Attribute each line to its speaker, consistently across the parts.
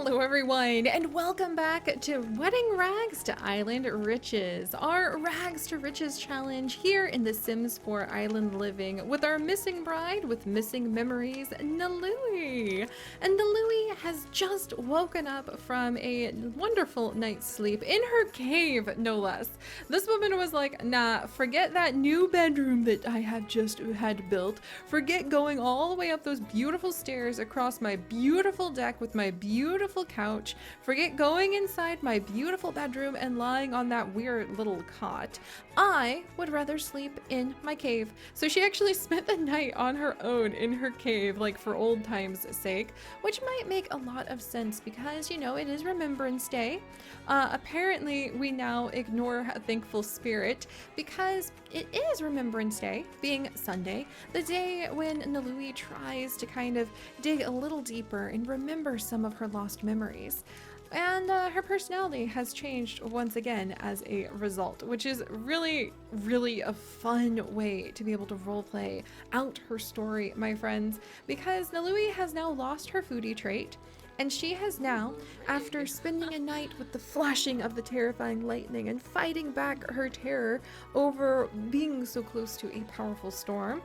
Speaker 1: Hello everyone, and welcome back to Wedding Rags to Island Riches, our Rags to Riches challenge here in The Sims 4 Island Living with our missing bride with missing memories, Nalui. And Nalui has just woken up from a wonderful night's sleep in her cave, no less. This woman was like, nah, forget that new bedroom that I have just had built. Forget going all the way up those beautiful stairs across my beautiful deck with my beautiful couch. Forget going inside my beautiful bedroom and lying on that weird little cot. I would rather sleep in my cave. So she actually spent the night on her own in her cave, like for old times' sake, which might make a lot of sense because, you know, it is Remembrance Day. Apparently, we now ignore a thankful spirit because it is Remembrance Day, being Sunday, the day when Nalui tries to kind of dig a little deeper and remember some of her lost memories. And her personality has changed once again as a result, which is really, really a fun way to be able to roleplay out her story, my friends, because Nalui has now lost her foodie trait. And she has now, after spending a night with the flashing of the terrifying lightning and fighting back her terror over being so close to a powerful storm,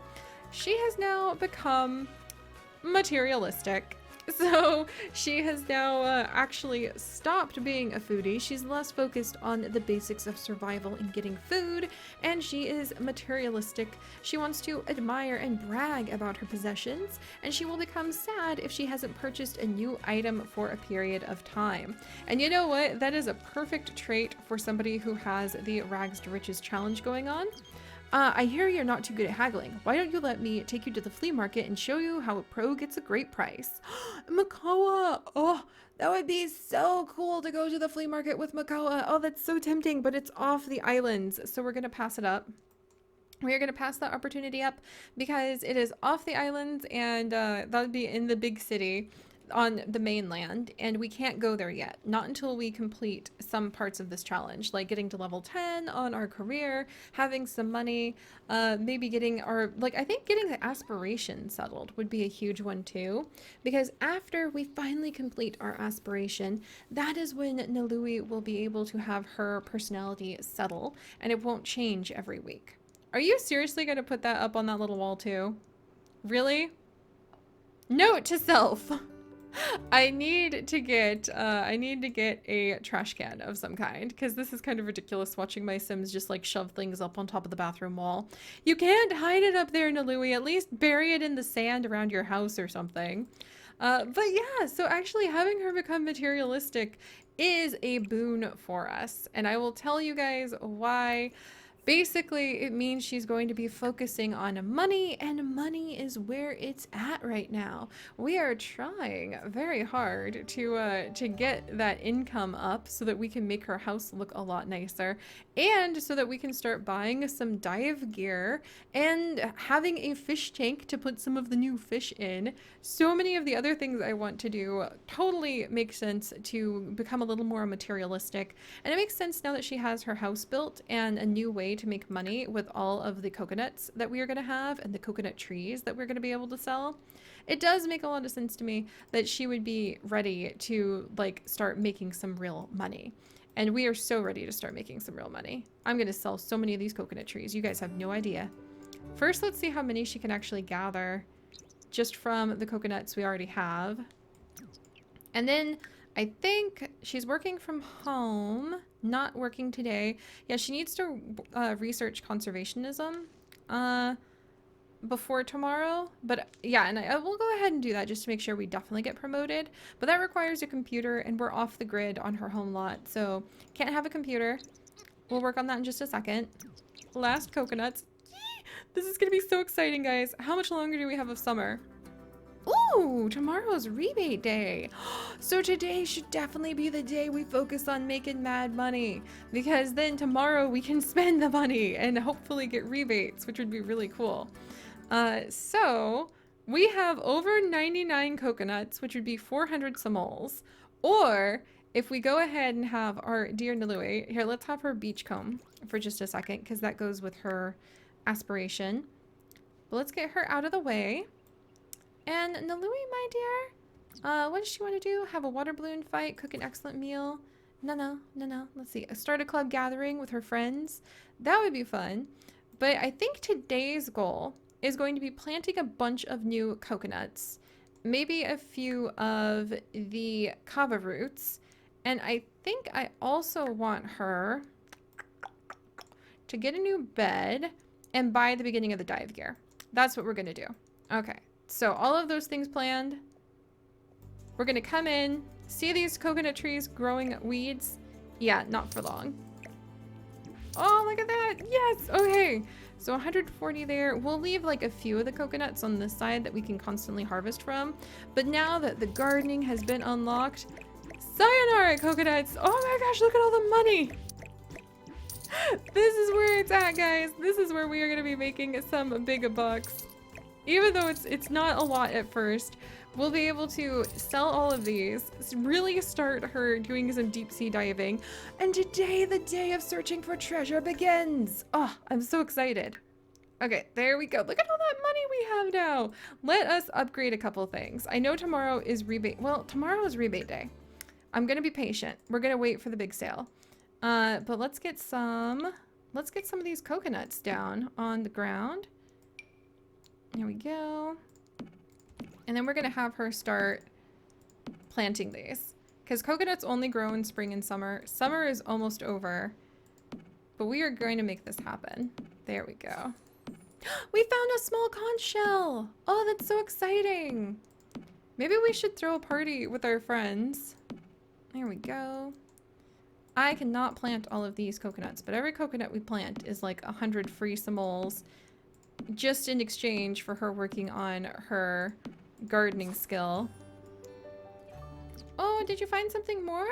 Speaker 1: she has now become materialistic. So she has now actually stopped being a foodie. She's less focused on the basics of survival and getting food, and she is materialistic. She wants to admire and brag about her possessions, and she will become sad if she hasn't purchased a new item for a period of time. And you know what? That is a perfect trait for somebody who has the Rags to Riches challenge going on. I hear you're not too good at haggling. Why don't you let me take you to the flea market and show you how a pro gets a great price? Makoa! Oh, that would be so cool to go to the flea market with Makoa. Oh, that's so tempting, but it's off the islands, so we're gonna pass it up. We are going to pass that opportunity up because it is off the islands and that would be in the big city on the mainland, and we can't go there yet. Not until we complete some parts of this challenge, like getting to level 10 on our career, having some money, maybe getting our, like, I think getting the aspiration settled would be a huge one too, because after we finally complete our aspiration, that is when Nalui will be able to have her personality settle, and it won't change every week. Are you seriously going to put that up on that little wall too? Really? Note to self. I need to get a trash can of some kind because this is kind of ridiculous watching my Sims just like shove things up on top of the bathroom wall. You can't hide it up there, Nalui. At least bury it in the sand around your house or something. But yeah, so actually having her become materialistic is a boon for us, and I will tell you guys why. Basically, it means she's going to be focusing on money, and money is where it's at right now. We are trying very hard to get that income up so that we can make her house look a lot nicer, and so that we can start buying some dive gear and having a fish tank to put some of the new fish in. So many of the other things I want to do totally make sense to become a little more materialistic, and it makes sense now that she has her house built and a new way to make money with all of the coconuts that we are going to have and the coconut trees that we're going to be able to sell. It does make a lot of sense to me that she would be ready to like start making some real money. And we are so ready to start making some real money. I'm going to sell so many of these coconut trees. You guys have no idea. First, let's see how many she can actually gather just from the coconuts we already have. And then I think she's working from home, not working today. Yeah, she needs to research conservationism before tomorrow. But yeah, and I will go ahead and do that just to make sure we definitely get promoted. But that requires a computer, and we're off the grid on her home lot, so can't have a computer. We'll work on that in just a second. Last coconuts. This is gonna be so exciting, guys. How much longer do we have of summer? Ooh, tomorrow's rebate day. So today should definitely be the day we focus on making mad money, because then tomorrow we can spend the money and hopefully get rebates, which would be really cool. So we have over 99 coconuts, which would be 400 simoles. Or if we go ahead and have our dear Nalui, here, let's have her beachcomb for just a second, because that goes with her aspiration. But let's get her out of the way. And Nalui, my dear, What does she want to do? Have a water balloon fight, cook an excellent meal. No. Let's see. Start a club gathering with her friends. That would be fun. But I think today's goal is going to be planting a bunch of new coconuts. Maybe a few of the kava roots. And I think I also want her to get a new bed and buy the beginning of the dive gear. That's what we're going to do. Okay. So all of those things planned. We're going to come in, see these coconut trees growing weeds. Yeah, not for long. Oh, look at that. Yes. Okay. So 140 there. We'll leave like a few of the coconuts on this side that we can constantly harvest from. But now that the gardening has been unlocked, sayonara coconuts. Oh my gosh, look at all the money. This is where it's at, guys. This is where we are going to be making some big bucks. Even though it's not a lot at first, we'll be able to sell all of these, really start her doing some deep sea diving. And today, the day of searching for treasure begins. Oh, I'm so excited. Okay, there we go. Look at all that money we have now. Let us upgrade a couple things. I know tomorrow is rebate. Well, tomorrow is rebate day. I'm going to be patient. We're going to wait for the big sale. But let's get some of these coconuts down on the ground. There we go. And then we're going to have her start planting these. Because coconuts only grow in spring and summer. Summer is almost over. But we are going to make this happen. There we go. We found a small conch shell! Oh, that's so exciting! Maybe we should throw a party with our friends. There we go. I cannot plant all of these coconuts, but every coconut we plant is like 100 free simoles. Just in exchange for her working on her gardening skill. Oh, did you find something more?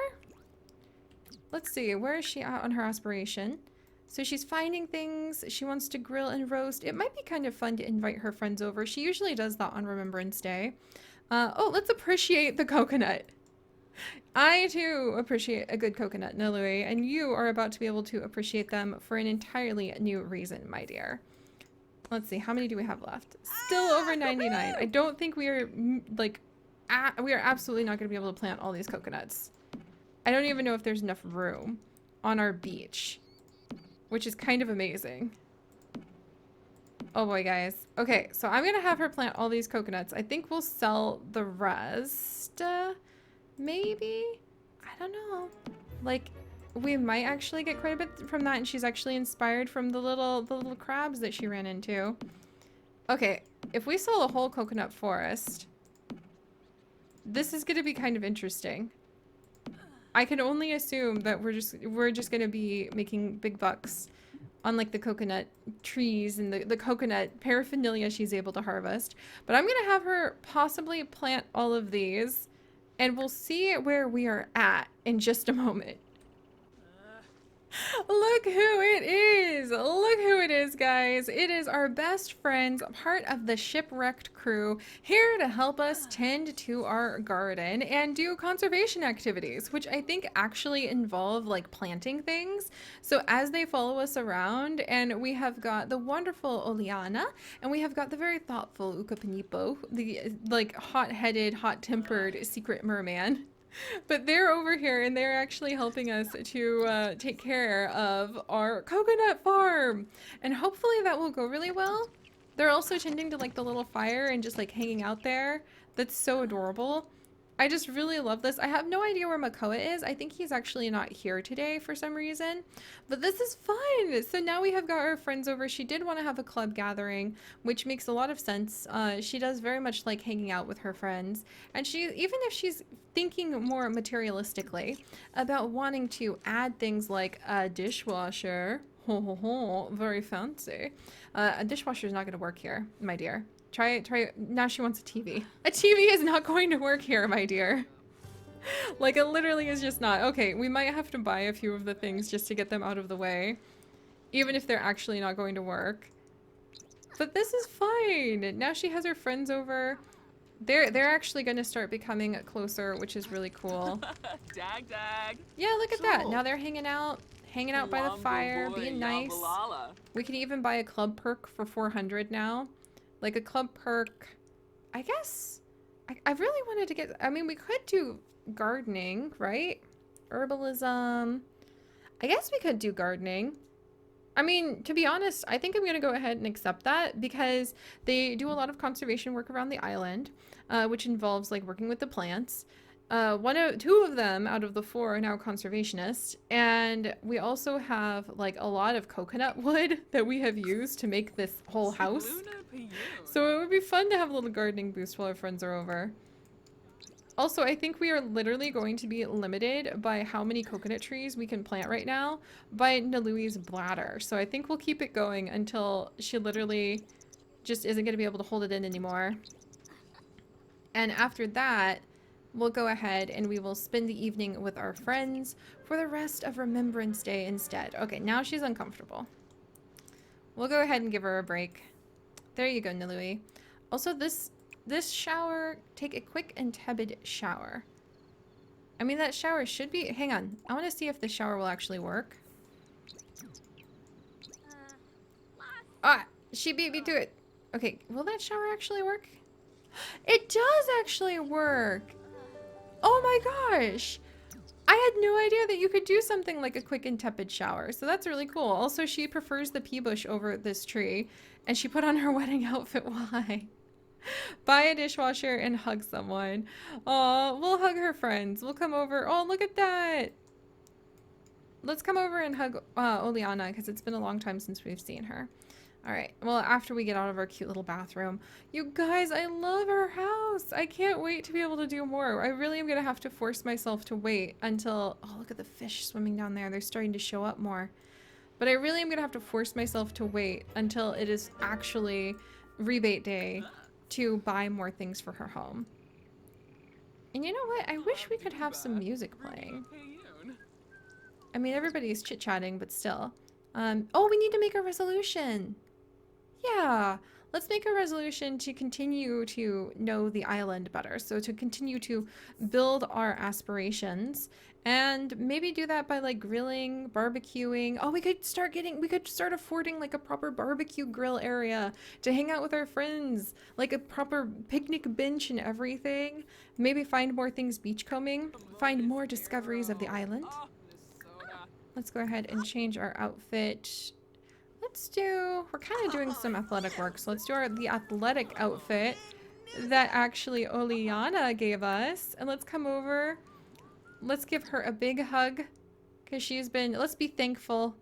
Speaker 1: Let's see, where is she at on her aspiration? So she's finding things, she wants to grill and roast. It might be kind of fun to invite her friends over. She usually does that on Remembrance Day. Oh, let's appreciate the coconut. I too appreciate a good coconut, Nalui, and you are about to be able to appreciate them for an entirely new reason, my dear. Let's see, how many do we have left? Still over 99. I don't think we are, like, we are absolutely not going to be able to plant all these coconuts. I don't even know if there's enough room on our beach, which is kind of amazing. Oh boy, guys. Okay, so I'm going to have her plant all these coconuts. I think we'll sell the rest, maybe? I don't know. Like, we might actually get quite a bit from that, and she's actually inspired from the little crabs that she ran into. Okay, if we sell a whole coconut forest, this is going to be kind of interesting. I can only assume that we're just going to be making big bucks on like the coconut trees and the coconut paraphernalia she's able to harvest. But I'm going to have her possibly plant all of these, and we'll see where we are at in just a moment. Look who it is! Look who it is, guys! It is our best friends, part of the shipwrecked crew, here to help us tend to our garden and do conservation activities, which I think actually involve like planting things. So as they follow us around, and we have got the wonderful Oleana, and we have got the very thoughtful Ukapanipo, the like hot-headed, hot-tempered secret merman. But they're over here and they're actually helping us to take care of our coconut farm. And hopefully that will go really well. They're also tending to like the little fire and just like hanging out there. That's so adorable. I just really love this. I have no idea where Makoa is. I think he's actually not here today for some reason. But this is fun. So now we have got our friends over. She did want to have a club gathering, which makes a lot of sense. She does very much like hanging out with her friends. And she, even if she's thinking more materialistically about wanting to add things like a dishwasher, very fancy. A dishwasher is not going to work here, my dear. Try it. Now she wants a TV. A TV is not going to work here, my dear. Like, it literally is just not. Okay, we might have to buy a few of the things just to get them out of the way. Even if they're actually not going to work. But this is fine. Now she has her friends over. They're actually going to start becoming closer, which is really cool.
Speaker 2: Dag dag.
Speaker 1: Yeah, look at that. Now they're hanging out by the fire, being nice. We can even buy a club perk for 400 now. Like a club perk, I guess I really wanted to get, I mean, we could do gardening, right? Herbalism. I guess we could do gardening. I mean, to be honest, I think I'm going to go ahead and accept that because they do a lot of conservation work around the island, which involves like working with the plants. Two of them out of the four are now conservationists, and we also have like a lot of coconut wood that we have used to make this whole house. So it would be fun to have a little gardening boost while our friends are over. Also, I think we are literally going to be limited by how many coconut trees we can plant right now by Nalui's bladder. So I think we'll keep it going until she literally just isn't going to be able to hold it in anymore. And after that, we'll go ahead and we will spend the evening with our friends for the rest of Remembrance Day instead. Okay, now she's uncomfortable. We'll go ahead and give her a break. There you go, Nalui. Also, this shower, take a quick and tepid shower. I mean, that shower should be... Hang on. I want to see if the shower will actually work. Ah! She beat me to it. Okay, will that shower actually work? It does actually work! Oh my gosh! I had no idea that you could do something like a quick and tepid shower, so that's really cool. Also, she prefers the pea bush over this tree, and she put on her wedding outfit. Why? Buy a dishwasher and hug someone. Oh, we'll hug her friends. We'll come over. Oh, look at that. Let's come over and hug Oleana because it's been a long time since we've seen her. All right. Well, after we get out of our cute little bathroom. You guys, I love our house. I can't wait to be able to do more. I really am going to have to force myself to wait until... Oh, look at the fish swimming down there. They're starting to show up more. But I really am going to have to force myself to wait until it is actually rebate day to buy more things for her home. And you know what? I wish we could have some music playing. I mean, everybody's chit-chatting, but still. Oh, we need to make a resolution. Yeah, let's make a resolution to continue to know the island better. So to continue to build our aspirations and maybe do that by like grilling, barbecuing. Oh, we could start affording like a proper barbecue grill area to hang out with our friends, like a proper picnic bench and everything. Maybe find more things beachcombing, find more discoveries of the island. Let's go ahead and change our outfit. We're kind of doing some athletic work, so let's do the athletic outfit that actually Oleana gave us. And let's come over. Let's give her a big hug because let's be thankful.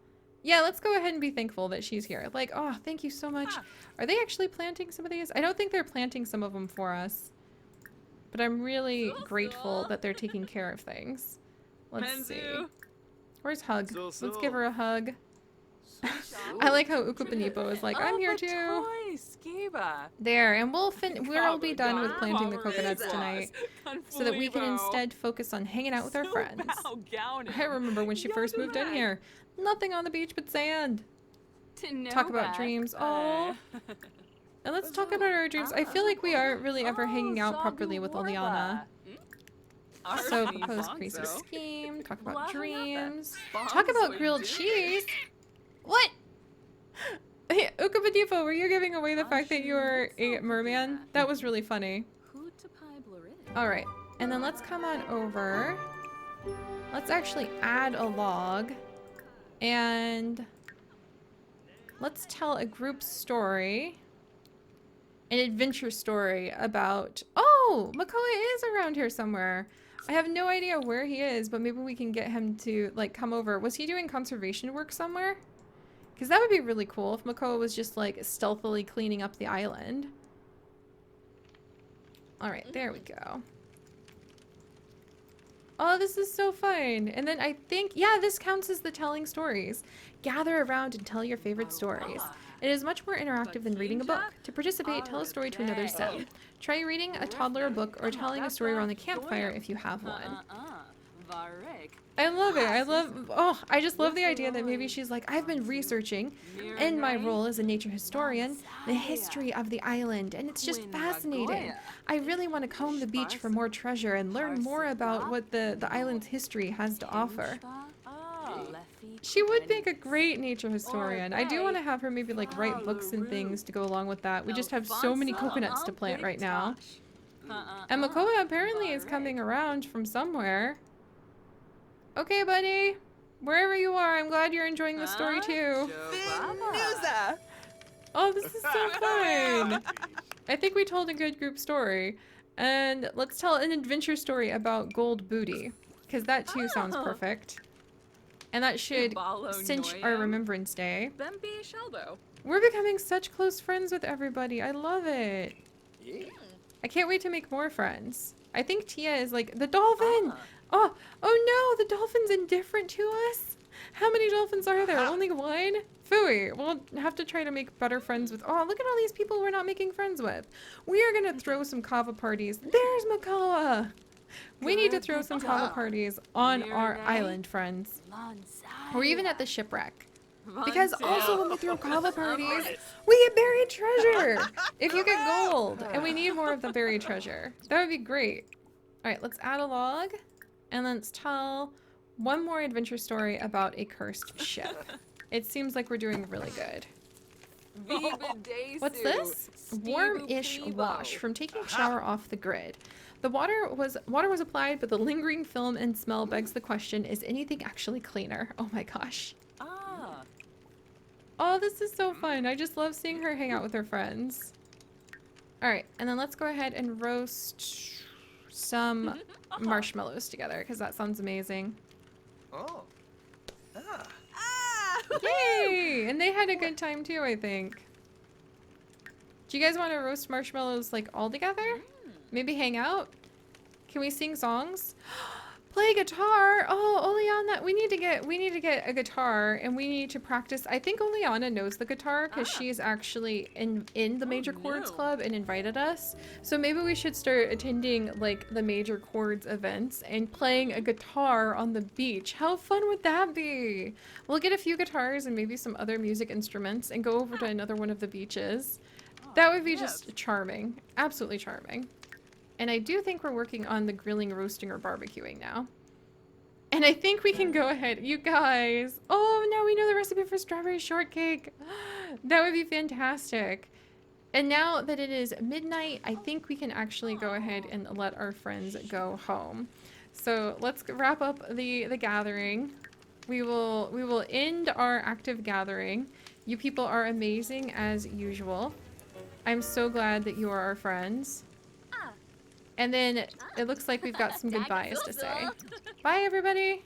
Speaker 1: Yeah, let's go ahead and be thankful that she's here. Like, oh, thank you so much. Are they actually planting some of these? I don't think they're planting some of them for us, but I'm really grateful that they're taking care of things. Let's see. Where's Hug? Let's give her a hug. I like how Ukupanipo is like, I'm here too. There, and we'll be done with planting the coconuts tonight so that we can instead focus on hanging out with our friends. I remember when she first moved in here. Nothing on the beach but sand. Talk about dreams. Oh. And let's talk about our dreams. I feel like we aren't really ever hanging out properly with Oleana. So propose crazy scheme, talk about dreams, talk about grilled cheese. What? Hey, Ukapadipo, were you giving away the fact that you were a merman? That was really funny. Alright, and then let's come on over. Let's actually add a log. And let's tell a group story. An adventure story about... Oh! Makoa is around here somewhere. I have no idea where he is, but maybe we can get him to, like, come over. Was he doing conservation work somewhere? Because that would be really cool if Makoa was just, like, stealthily cleaning up the island. Alright, there we go. Oh, this is so fun. And then I think, yeah, this counts as the telling stories. Gather around and tell your favorite stories. It is much more interactive than reading a book. To participate, tell a story to another sim. Try reading a toddler a book or telling a story around the campfire if you have one. I love it. I just love the idea that maybe she's like, I've been researching in my role as a nature historian, the history of the island, and it's just fascinating. I really want to comb the beach for more treasure and learn more about what the island's history has to offer. She would make a great nature historian. I do want to have her maybe like write books and things to go along with that. We just have so many coconuts to plant right now. And Makoa apparently is coming around from somewhere. Okay, buddy. Wherever you are, I'm glad you're enjoying the story too. Oh, this is so fun. I think we told a good group story. And let's tell an adventure story about gold booty. Because that too sounds perfect. And that should cinch our Remembrance Day. We're becoming such close friends with everybody. I love it. I can't wait to make more friends. I think Tia is like, the dolphin! Oh no, the dolphin's indifferent to us? How many dolphins are there? Only one? Phooey. We'll have to try to make better friends with... Oh, look at all these people we're not making friends with. We are going to throw some kava parties. There's Makoa! We need to throw some kava parties on our island, friends. Or even at the shipwreck. Because also when we throw kava parties, we get buried treasure! If you get gold! And we need more of the buried treasure. That would be great. Alright, let's add a log. And let's tell one more adventure story about a cursed ship. It seems like we're doing really good. What's this? Warm-ish wash from taking a shower off the grid. The water was applied, but the lingering film and smell begs the question, is anything actually cleaner? Oh my gosh. Oh, this is so fun. I just love seeing her hang out with her friends. Alright, and then let's go ahead and roast some marshmallows together, because that sounds amazing. Yay! And they had a good time too, I think. Do you guys want to roast marshmallows like all together? Maybe hang out? Can we sing songs? Play guitar! Oh, Oleana, we need to get a guitar and we need to practice. I think Oleana knows the guitar because she's actually in the Major Chords Club and invited us. So maybe we should start attending like the Major Chords events and playing a guitar on the beach. How fun would that be? We'll get a few guitars and maybe some other music instruments and go over to another one of the beaches. That would be just charming. Absolutely charming. And I do think we're working on the grilling, roasting, or barbecuing now. And I think we can go ahead. You guys. Oh, now we know the recipe for strawberry shortcake. That would be fantastic. And now that it is midnight, I think we can actually go ahead and let our friends go home. So let's wrap up the gathering. We will end our active gathering. You people are amazing as usual. I'm so glad that you are our friends. And then it looks like we've got some goodbyes to say. Bye, everybody.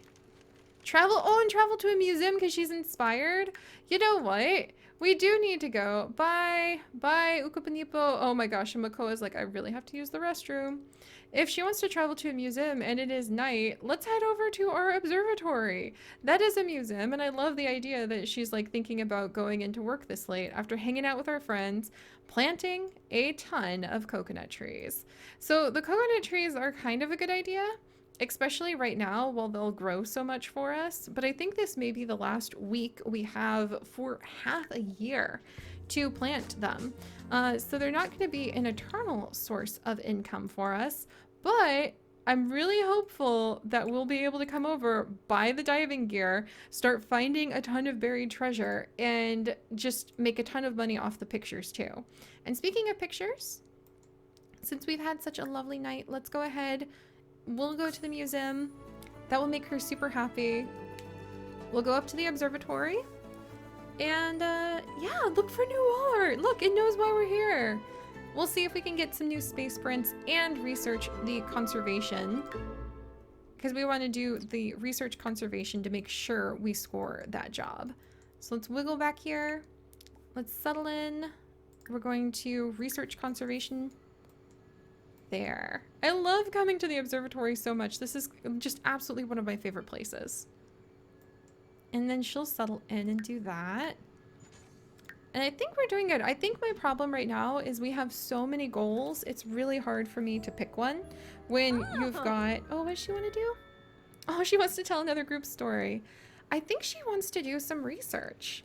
Speaker 1: Travel. Oh, and travel to a museum because she's inspired. You know what? We do need to go. Bye. Bye, Ukupanipo. Oh my gosh, and Makoa's like, I really have to use the restroom. If she wants to travel to a museum and it is night, let's head over to our observatory. That is a museum, and I love the idea that she's like thinking about going into work this late after hanging out with our friends, planting a ton of coconut trees. So the coconut trees are kind of a good idea, especially right now while they'll grow so much for us. But I think this may be the last week we have for half a year to plant them. So they're not going to be an eternal source of income for us, but I'm really hopeful that we'll be able to come over, buy the diving gear, start finding a ton of buried treasure, and just make a ton of money off the pictures too. And speaking of pictures, since we've had such a lovely night, let's go ahead. We'll go to the museum. That will make her super happy. We'll go up to the observatory. And yeah, look for new art. Look, it knows why we're here. We'll see if we can get some new space prints and research the conservation, because we want to do the research conservation to make sure we score that job. So let's wiggle back here. Let's settle in. We're going to research conservation. There. I love coming to the observatory so much. This is just absolutely one of my favorite places. And then she'll settle in and do that. And I think we're doing good. I think my problem right now is we have so many goals. It's really hard for me to pick one when you've got... Oh, what does she want to do? Oh, she wants to tell another group story. I think she wants to do some research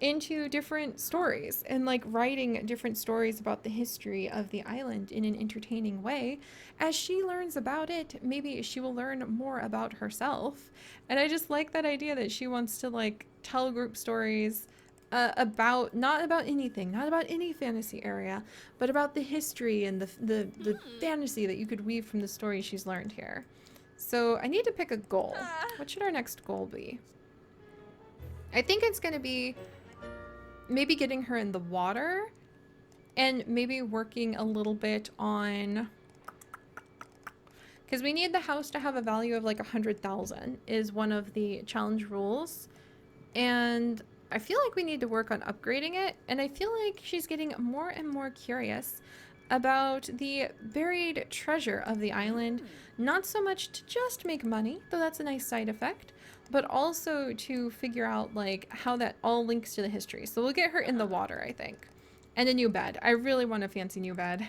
Speaker 1: into different stories and like writing different stories about the history of the island in an entertaining way. As she learns about it, maybe she will learn more about herself. And I just like that idea that she wants to like tell group stories about not about anything, not about any fantasy area, but about the history and the fantasy that you could weave from the story she's learned here. So I need to pick a goal. What should our next goal be? I think it's going to be maybe getting her in the water and maybe working a little bit on, because we need the house to have a value of like 100,000 is one of the challenge rules. And I feel like we need to work on upgrading it. And I feel like she's getting more and more curious about the buried treasure of the island. Not so much to just make money, though that's a nice side effect, but also to figure out like how that all links to the history. So we'll get her in the water, I think. And a new bed. I really want a fancy new bed.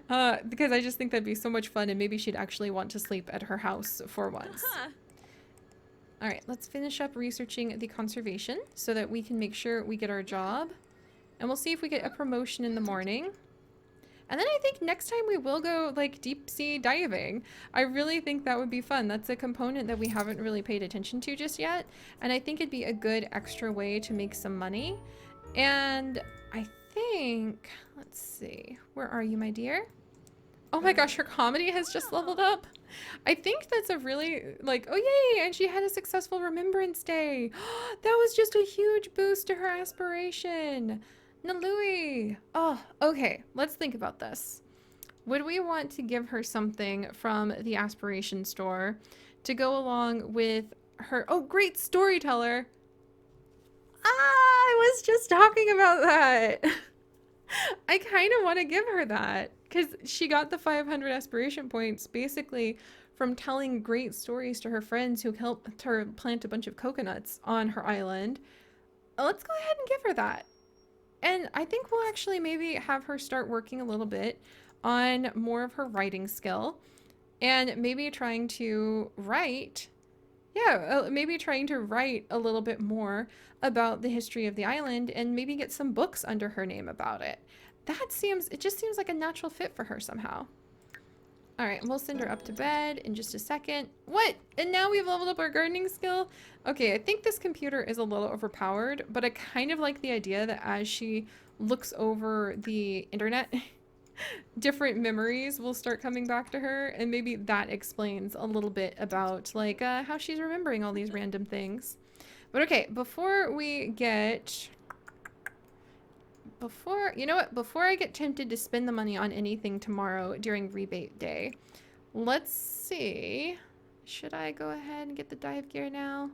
Speaker 1: Because I just think that'd be so much fun, and maybe she'd actually want to sleep at her house for once. All right, let's finish up researching the conservation so that we can make sure we get our job. And we'll see if we get a promotion in the morning. And then I think next time we will go like deep sea diving. I really think that would be fun. That's a component that we haven't really paid attention to just yet. And I think it'd be a good extra way to make some money. And I think, let's see, where are you, my dear? Oh my gosh, her comedy has just leveled up. I think that's a really, like, oh yay, and she had a successful Remembrance Day. That was just a huge boost to her aspiration. Nalui. Oh, okay, let's think about this. Would we want to give her something from the aspiration store to go along with her, oh, great storyteller. I was just talking about that. I kind of want to give her that because she got the 500 aspiration points basically from telling great stories to her friends who helped her plant a bunch of coconuts on her island. Let's go ahead and give her that. And I think we'll actually maybe have her start working a little bit on more of her writing skill and maybe trying to write. Yeah, maybe trying to write a little bit more about the history of the island and maybe get some books under her name about it. It just seems like a natural fit for her somehow. All right, we'll send her up to bed in just a second. What? And now we've leveled up our gardening skill? Okay, I think this computer is a little overpowered, but I kind of like the idea that as she looks over the internet, different memories will start coming back to her, and maybe that explains a little bit about like how she's remembering all these random things. But okay, you know what, before I get tempted to spend the money on anything tomorrow during rebate day, let's see, should I go ahead and get the dive gear now?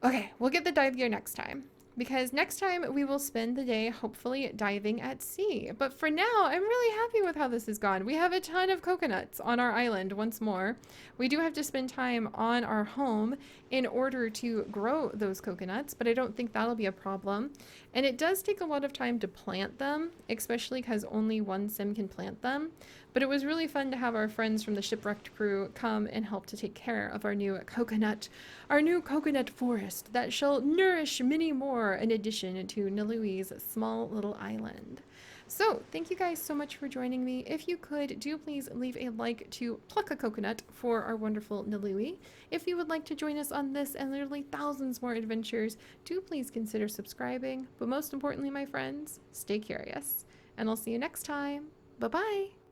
Speaker 1: Okay, we'll get the dive gear next time. Because next time we will spend the day hopefully diving at sea. But for now, I'm really happy with how this has gone. We have a ton of coconuts on our island once more. We do have to spend time on our home in order to grow those coconuts, but I don't think that'll be a problem. And it does take a lot of time to plant them, especially because only one sim can plant them. But it was really fun to have our friends from the shipwrecked crew come and help to take care of our new coconut forest that shall nourish many more in addition to Nalui's small little island. So thank you guys so much for joining me. If you could, do please leave a like to pluck a coconut for our wonderful Nalui. If you would like to join us on this and literally thousands more adventures, do please consider subscribing. But most importantly, my friends, stay curious. And I'll see you next time. Bye-bye.